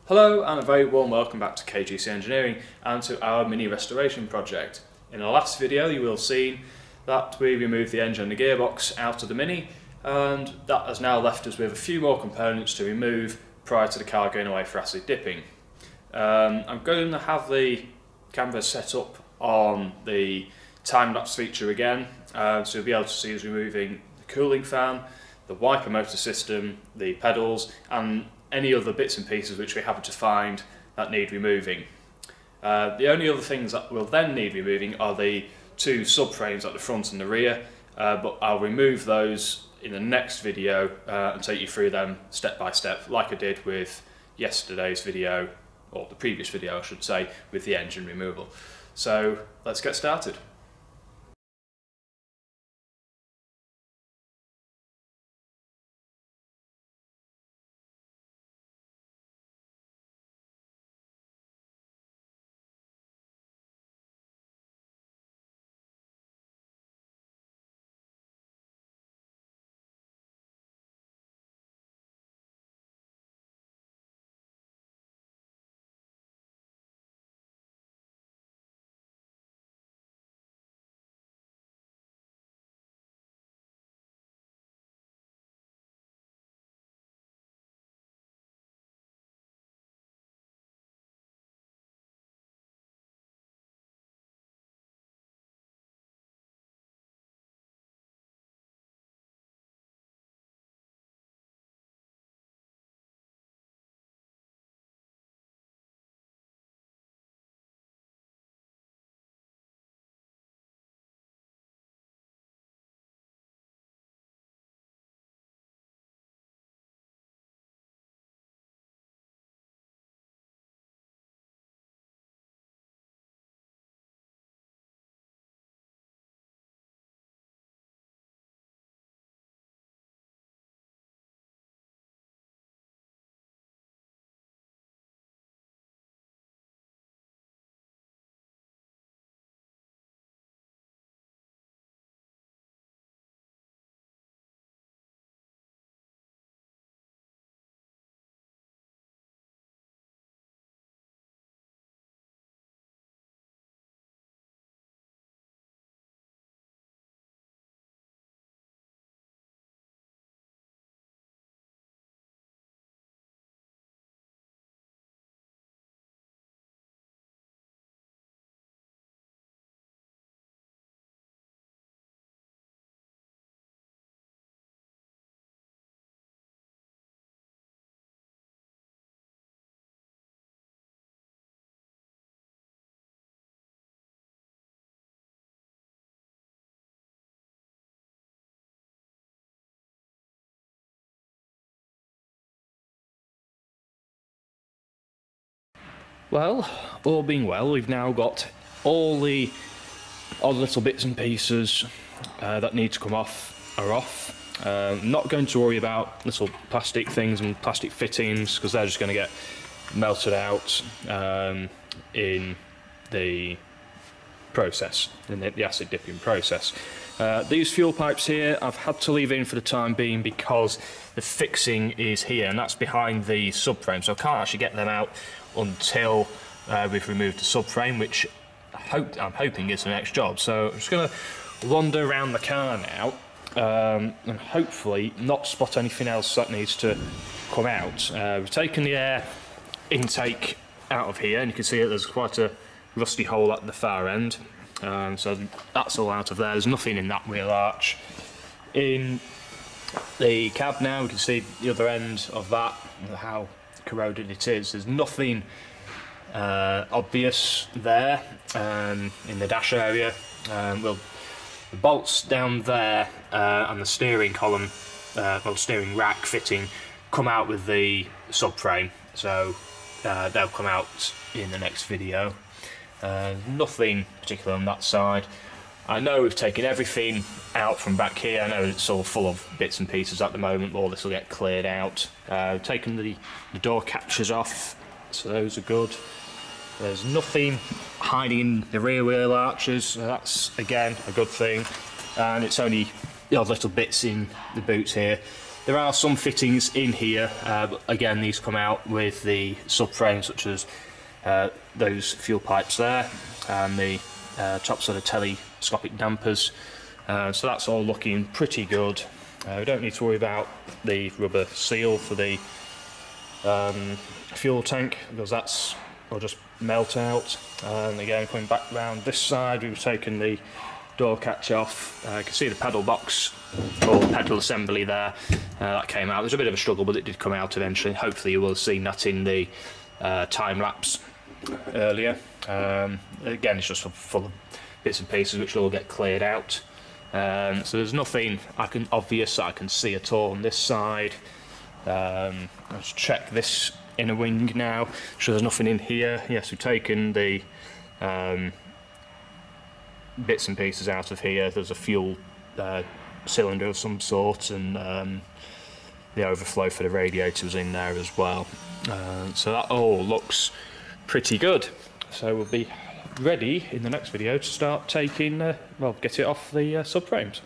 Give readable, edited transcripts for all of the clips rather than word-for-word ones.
Hello and a very warm welcome back to KGC Engineering and to our mini restoration project. In our last video you will have seen that we removed the engine and the gearbox out of the Mini, and that has now left us with a few more components to remove prior to the car going away for acid dipping. I'm going to have the camera set up on the time-lapse feature again, so you'll be able to see us removing the cooling fan, the wiper motor system, the pedals and any other bits and pieces which we happen to find that need removing. The only other things that will then need removing are the two subframes at the front and the rear, but I'll remove those in the next video and take you through them step by step, like I did with yesterday's video, or the previous video I should say, with the engine removal. So let's get started. Well, all being well, we've now got all the odd little bits and pieces that need to come off are off. Not going to worry about little plastic things and plastic fittings because they're just going to get melted out in the process, in the acid dipping process. These fuel pipes here I've had to leave in for the time being because the fixing is here and that's behind the subframe, so I can't actually get them out until we've removed the subframe, which I'm hoping is the next job. So I'm just going to wander around the car now and hopefully not spot anything else that needs to come out. We've taken the air intake out of here and you can see that there's quite a rusty hole at the far end, so that's all out of there. There's nothing in that wheel arch. In the cab now we can see the other end of that, how corroded it is. There's nothing obvious there. In the dash area, well, the bolts down there and the steering column, well, steering rack fitting come out with the subframe, so they'll come out in the next video. Nothing particular on that side. I know we've taken everything out from back here. I know it's all full of bits and pieces at the moment, but all this will get cleared out. Taken the door catches off, so those are good. There's nothing hiding the rear wheel arches, so that's again a good thing. And it's only the odd little bits in the boots here There are some fittings in here, but again these come out with the subframe, such as those fuel pipes there and the top sort of telescopic dampers. So that's all looking pretty good. We don't need to worry about the rubber seal for the fuel tank, because that's will just melt out. And again, coming back round this side, we've taken the door catch off. You can see the pedal box or pedal assembly there. That came out. There's a bit of a struggle, but it did come out eventually. Hopefully you will have seen that in the time lapse earlier. Again, it's just full of bits and pieces which will all get cleared out. So there's nothing obvious that I can see at all on this side. Let's check this inner wing now. So there's nothing in here. Yes, we've taken the bits and pieces out of here. There's a fuel cylinder of some sort, and the overflow for the radiator was in there as well. So that all looks pretty good. So we'll be ready in the next video to start taking, well, get it off the subframes.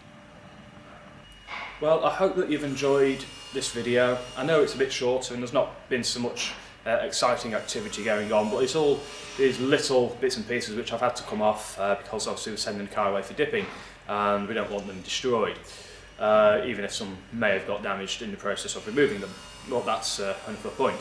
Well, I hope that you've enjoyed this video. I know it's a bit shorter and there's not been so much exciting activity going on, but it's all these little bits and pieces which I've had to come off because obviously we're sending the car away for dipping and we don't want them destroyed, even if some may have got damaged in the process of removing them. Well, that's another point.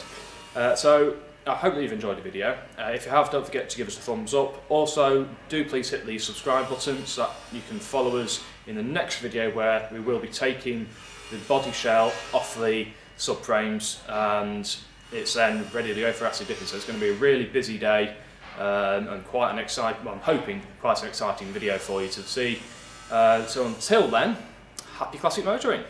So I hope that you've enjoyed the video. If you have, don't forget to give us a thumbs up. Also, do please hit the subscribe button so that you can follow us in the next video, where we will be taking the body shell off the subframes and it's then ready to go for acid dipping. So it's going to be a really busy day and quite an exciting, well, I'm hoping quite an exciting video for you to see. So until then, happy classic motoring.